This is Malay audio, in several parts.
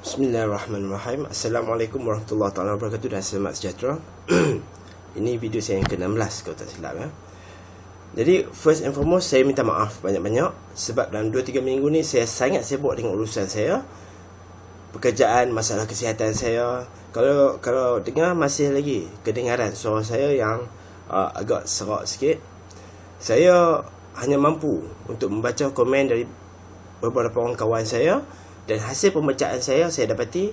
Bismillahirrahmanirrahim. Assalamualaikum warahmatullahi wabarakatuh dan selamat sejahtera. Ini video saya yang ke-16 kalau tak silap ya. Jadi first and foremost, saya minta maaf banyak-banyak sebab dalam 2-3 minggu ni saya sangat sibuk dengan urusan saya, pekerjaan, masalah kesihatan saya. Kalau dengar masih lagi kedengaran suara saya yang agak serak sikit, saya hanya mampu untuk membaca komen dari beberapa orang kawan saya. Dan hasil pembacaan saya dapati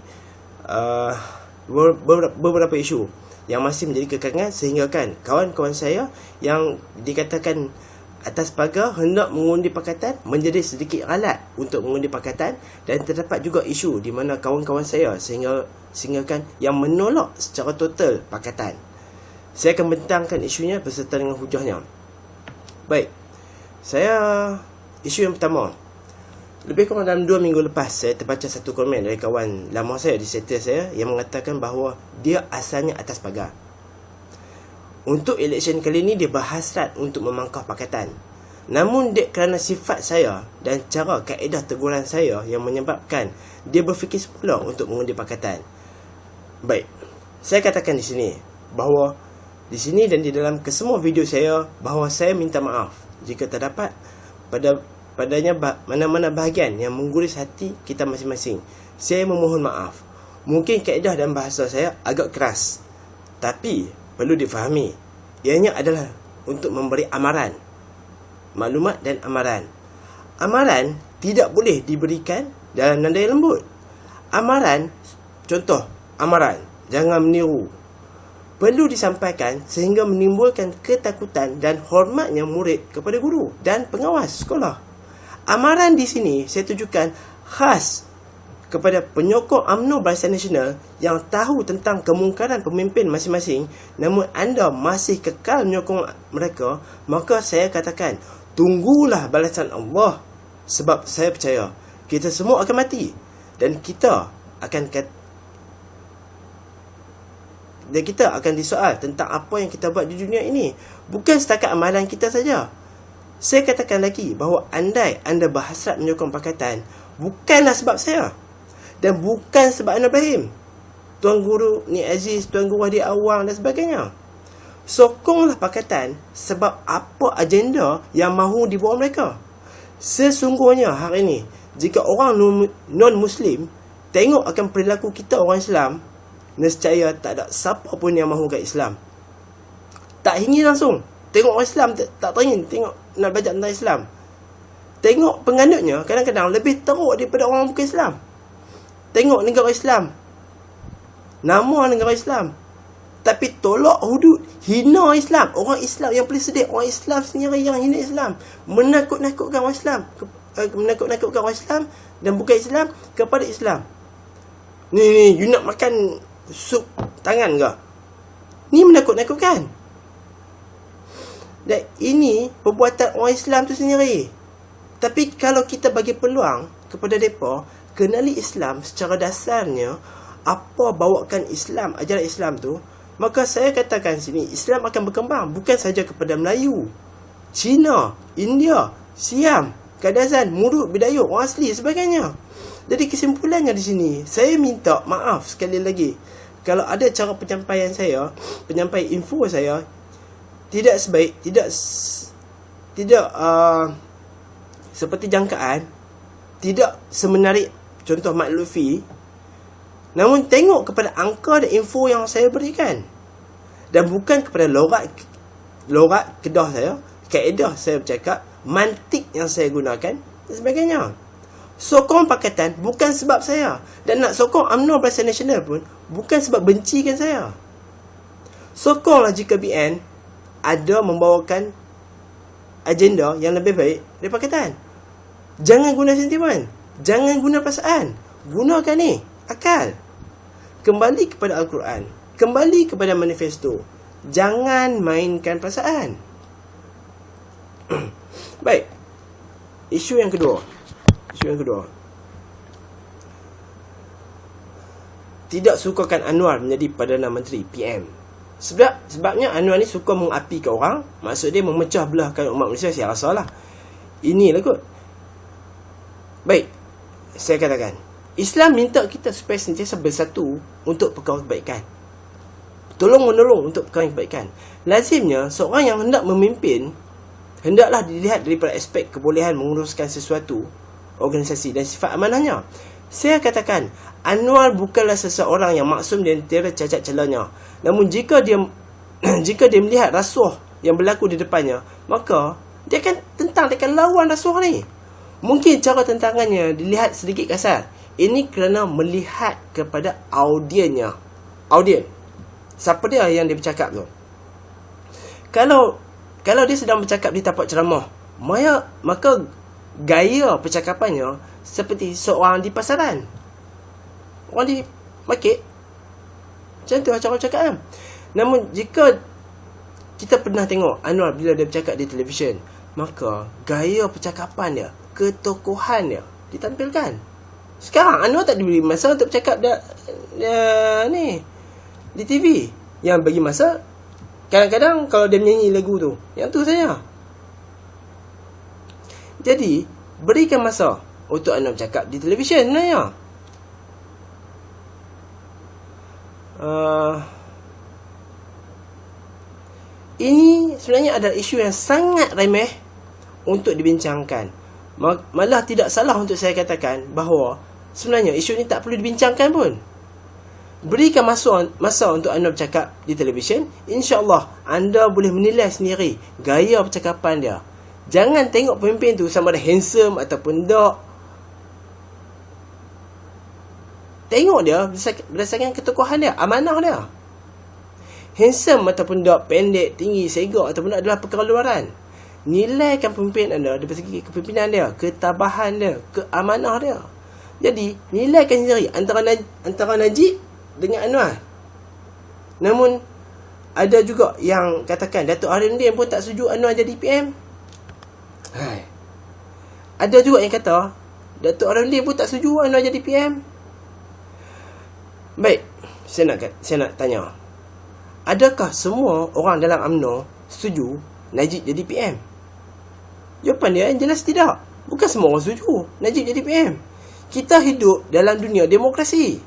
beberapa isu yang masih menjadi kekangan, sehingga kan kawan-kawan saya yang dikatakan atas pagar hendak mengundi pakatan menjadi sedikit ralat untuk mengundi pakatan. Dan terdapat juga isu di mana kawan-kawan saya sehingga kan yang menolak secara total pakatan. Saya akan bentangkan isunya beserta dengan hujahnya. Baik, isu yang pertama. Lebih kurang dalam 2 minggu lepas, saya terbaca satu komen dari kawan lama saya di status saya yang mengatakan bahawa dia asalnya atas pagar. Untuk eleksyen kali ini dia berhasrat untuk memangkah pakatan. Namun kerana sifat saya dan cara kaedah teguran saya yang menyebabkan dia berfikir semula untuk mengundi pakatan. Baik, saya katakan di sini bahawa di sini dan di dalam kesemua video saya bahawa saya minta maaf jika terdapat padanya mana-mana bahagian yang mengguris hati kita masing-masing. Saya memohon maaf. Mungkin kaedah dan bahasa saya agak keras, tapi perlu difahami, ianya adalah untuk memberi amaran, maklumat dan amaran. Amaran tidak boleh diberikan dalam nada yang lembut. Amaran, contoh amaran, jangan meniru, perlu disampaikan sehingga menimbulkan ketakutan dan hormatnya murid kepada guru dan pengawas sekolah. Amaran di sini saya tujukan khas kepada penyokong UMNO Barisan Nasional yang tahu tentang kemungkaran pemimpin masing-masing, namun anda masih kekal menyokong mereka. Maka saya katakan, tunggulah balasan Allah, sebab saya percaya kita semua akan mati dan kita akan disoal tentang apa yang kita buat di dunia ini. Bukan setakat amalan kita saja. Saya katakan lagi bahawa andai anda berhasrat menyokong pakatan, bukanlah sebab saya dan bukan sebab Anwar Ibrahim, Tuan Guru Ni Aziz, Tuan Guru Hadi Awang dan sebagainya. Sokonglah pakatan sebab apa agenda yang mahu dibawa mereka. Sesungguhnya hari ini, jika orang non-Muslim tengok akan perilaku kita orang Islam, nescaya tak ada siapa pun yang mahukan Islam. Tak ingin langsung tengok orang Islam, tak teringin tengok nak belajar tentang Islam. Tengok penganutnya kadang-kadang lebih teruk daripada orang bukan Islam. Tengok negara Islam, nama negara Islam, tapi tolak hudud, hina Islam. Orang Islam yang paling sedih, orang Islam sendiri yang hina Islam, menakut-nakutkan orang Islam, menakut-nakutkan orang Islam dan bukan Islam kepada Islam. Ni you nak makan sup tangan ke? Ni menakut-nakutkan. Dan ini perbuatan orang Islam tu sendiri. Tapi kalau kita bagi peluang kepada mereka kenali Islam secara dasarnya, apa bawakan Islam, ajaran Islam tu, maka saya katakan sini Islam akan berkembang bukan saja kepada Melayu, Cina, India, Siam, Kadazan, Murut, Bidayuh, orang asli sebagainya. Jadi kesimpulannya di sini, saya minta maaf sekali lagi kalau ada cara penyampaian info saya tidak sebaik, tidak seperti jangkaan, tidak semenarik contoh Mat Lutfi. Namun tengok kepada angka dan info yang saya berikan, dan bukan kepada lorat kedah saya, kaedah saya bercakap, mantik yang saya gunakan dan sebagainya. Sokong pakatan bukan sebab saya, dan nak sokong UMNO Barisan Nasional pun bukan sebab bencikan saya. Sokonglah jika BN ada membawakan agenda yang lebih baik dari pakatan. Jangan guna sentimen, jangan guna perasaan, gunakan ni akal. Kembali kepada Al-Quran, kembali kepada manifesto, jangan mainkan perasaan. Baik, isu yang kedua. Tidak sukakan Anwar menjadi Perdana Menteri PM. Sebabnya Anwar ni suka mengapi ke orang, maksud dia memecah belahkan umat Malaysia. Saya rasa lah inilah kot. Baik, saya katakan Islam minta kita supaya sentiasa bersatu untuk perkara kebaikan, tolong-menolong untuk perkara kebaikan. Lazimnya seorang yang hendak memimpin hendaklah dilihat daripada aspek kebolehan menguruskan sesuatu organisasi dan sifat amanahnya. Saya katakan, Anwar bukanlah seseorang yang maksum dan tiada cacat celanya. Namun jika dia melihat rasuah yang berlaku di depannya, maka dia akan tentang, dia akan lawan rasuah ni. Mungkin cara tentangannya dilihat sedikit kasar. Ini kerana melihat kepada audiennya. Audien, siapa dia yang dia bercakap tu? Kalau dia sedang bercakap di tapak ceramah, maka gaya percakapannya seperti seorang di pasaran, orang di market. Macam tu cara bercakap kan? Namun jika kita pernah tengok Anwar bila dia bercakap di televisyen, maka gaya percakapan dia, ketokohan dia ditampilkan. Sekarang Anwar tak diberi masa untuk bercakap ni di TV. Yang bagi masa kadang-kadang kalau dia menyanyi lagu tu, yang tu saja. Jadi berikan masa untuk Anwar bercakap di televisyen sebenarnya. Ini sebenarnya adalah isu yang sangat remeh untuk dibincangkan. Malah tidak salah untuk saya katakan bahawa sebenarnya isu ini tak perlu dibincangkan pun. Berikan masa untuk anda bercakap di televisyen, insya-Allah anda boleh menilai sendiri gaya percakapan dia. Jangan tengok pemimpin tu sama ada handsome ataupun tak. Tengok dia berdasarkan ketokohan dia, amanah dia. Handsome ataupun tak, pendek, tinggi, segak ataupun tak adalah perkara luaran. Nilaikan pemimpin anda dari segi kepimpinan dia, ketabahan dia, keamanah dia. Jadi nilaikan sendiri antara Najib dengan Anwar. Namun ada juga yang katakan Datuk Harindin pun tak setuju Anwar jadi PM. Ada juga yang kata Datuk Harindin pun tak setuju Anwar jadi PM. Baik, saya nak tanya, adakah semua orang dalam UMNO setuju Najib jadi PM? Jawapan dia yang jelas tidak. Bukan semua orang setuju Najib jadi PM. Kita hidup dalam dunia demokrasi.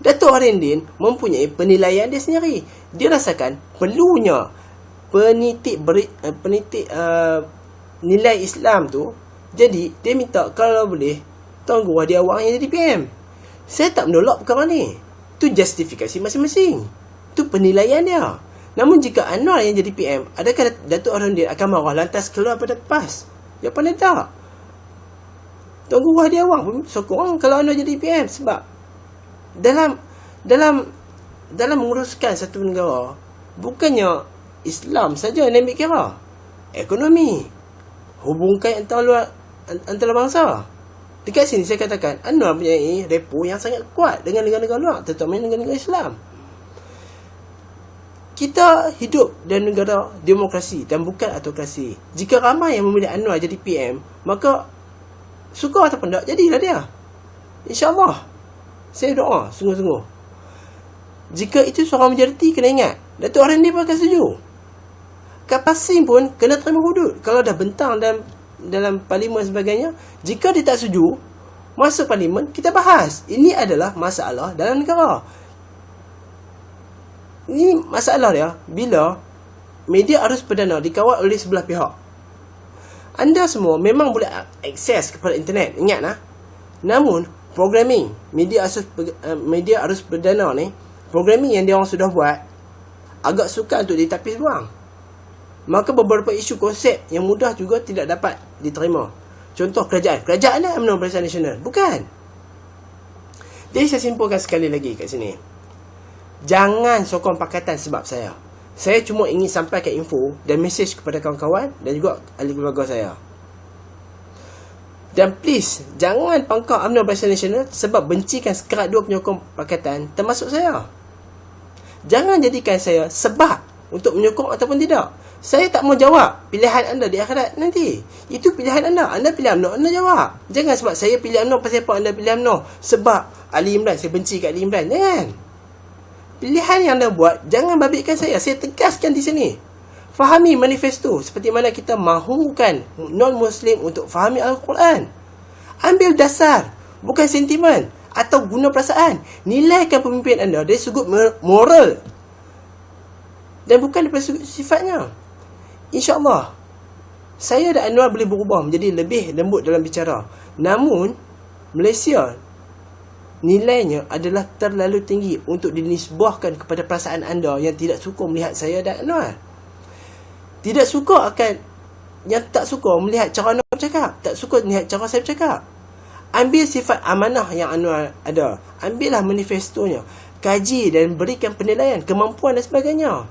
Datuk Harindin mempunyai penilaian dia sendiri. Dia rasakan perlunya penitik nilai Islam tu. Jadi dia minta kalau boleh Tuan Guru Hadiahwang yang jadi PM. Saya tak menolak perkara ni. Itu justifikasi masing-masing. Itu penilaian dia. Namun jika Anwar yang jadi PM, adakah Datuk Harindin akan marah lantas keluar pada PAS? Jawapan dia tak. Tuan Guru Hadiahwang pun sokong kalau Anwar jadi PM. Sebab dalam menguruskan satu negara, bukannya Islam saja yang ambil kira. Ekonomi, hubungkan antara bangsa. Dekat sini saya katakan Anwar mempunyai repo yang sangat kuat dengan negara-negara luar, terutama negara-negara Islam. Kita hidup dalam negara demokrasi dan bukan autokrasi. Jika ramai yang memilih Anwar jadi PM, maka suka ataupun tak, jadilah dia. InsyaAllah. Saya doa sungguh-sungguh. Jika itu seorang majoriti, kena ingat Datuk Harindin pun akan setuju. Kap Pasing pun kena terima hudud. Kalau dah bentang dalam parlimen sebagainya, jika dia tak setuju, masuk parlimen, kita bahas. Ini adalah masalah dalam negara. Ini masalah dia bila media arus perdana dikawal oleh sebelah pihak. Anda semua memang boleh akses kepada internet, ingat lah. Namun programming media arus perdana ni, programming yang dia orang sudah buat agak sukar untuk ditapis buang. Maka beberapa isu konsep yang mudah juga tidak dapat diterima. Contoh kerajaan ni UMNO Barisan Nasional, bukan. Jadi saya simpulkan sekali lagi kat sini, jangan sokong pakatan sebab saya. Saya cuma ingin sampaikan info dan mesej kepada kawan-kawan dan juga ahli keluarga saya. Dan please, jangan pangkal UMNO Barisan Nasional sebab bencikan sekerat dua penyokong pakatan, termasuk saya. Jangan jadikan saya sebab untuk menyokong ataupun tidak. Saya tak mau jawab pilihan anda di akhirat nanti. Itu pilihan anda. Anda pilih UMNO, anda jawab. Jangan sebab saya pilih UMNO, pasal apa anda pilih UMNO? Sebab Ali Imran, saya benci kat Ali Imran. Jangan. Pilihan yang anda buat, jangan babitkan saya. Saya tegaskan di sini. Fahami manifesto seperti mana kita mahukan non-Muslim untuk fahami Al-Quran. Ambil dasar, bukan sentimen. atau guna perasaan. Nilaikan pemimpin anda dari sudut moral dan bukan daripada sudut sifatnya. InsyaAllah saya dan Anwar boleh berubah menjadi lebih lembut dalam bicara. Namun Malaysia nilainya adalah terlalu tinggi untuk dinisbahkan kepada perasaan anda yang tidak suka melihat saya dan Anwar. Tidak suka akan, yang tak suka melihat cara Anwar bercakap, tak suka melihat cara saya bercakap. Ambil sifat amanah yang Anwar ada, ambillah manifestonya, kaji dan berikan penilaian, kemampuan dan sebagainya.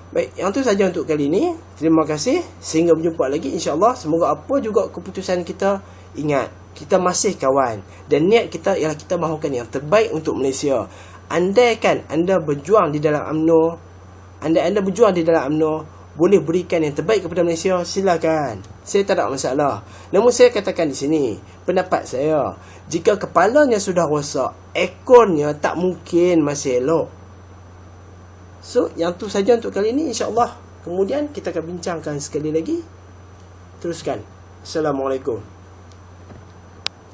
Baik, yang tu saja untuk kali ini. Terima kasih, sehingga berjumpa lagi insya-Allah. Semoga apa juga keputusan kita, ingat kita masih kawan dan niat kita ialah kita mahukan yang terbaik untuk Malaysia. Andaikan anda berjuang di dalam UMNO, anda berjuang di dalam UMNO, boleh berikan yang terbaik kepada Malaysia, silakan. Saya tak ada masalah. Namun saya katakan di sini, pendapat saya, jika kepalanya sudah rosak, ekornya tak mungkin masih elok. So, yang tu saja untuk kali ini insya-Allah. Kemudian kita akan bincangkan sekali lagi. Teruskan. Assalamualaikum.